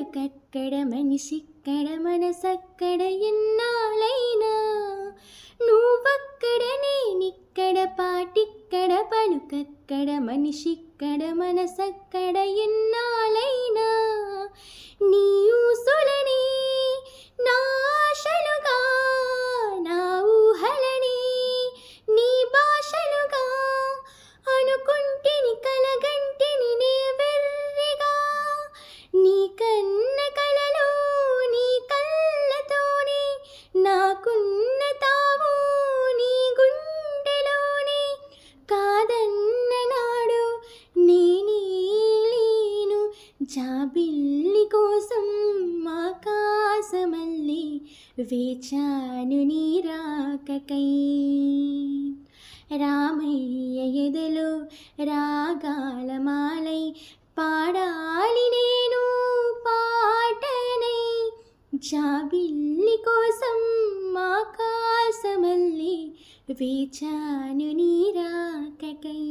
పలుకక్కడ మనిషిక్కడ మనసక్కడ ఎన్నాళ్ళైనా నువ్వక్కడ నేనిక్కడ పాటిక్కడ పలుకక్కడ మనిషిక్కడ మనసక్కడ ఎన్నాళ్ళైనా నీ ఊసులని నా ఆశలుగా నా ఊహలని నీ భాషలుగా అనుకుంటిని కలగంటిని నే వెర్రిగా నీ కన్న కలలో నీ కళ్ళతోనే నాకున్న తావు నీ గుండెలోనే కాదన్న నాడు నేనేలేను జాబిల్లి కోసం ఆకాశమల్లి వేచాను నీ రాకకై రామయ్య ఎదలో రాగాలమాలై పాడాలి నేను పాటనై జాబిల్లి కోసం ఆకాశమల్లి వేచాను నీ రాకకై.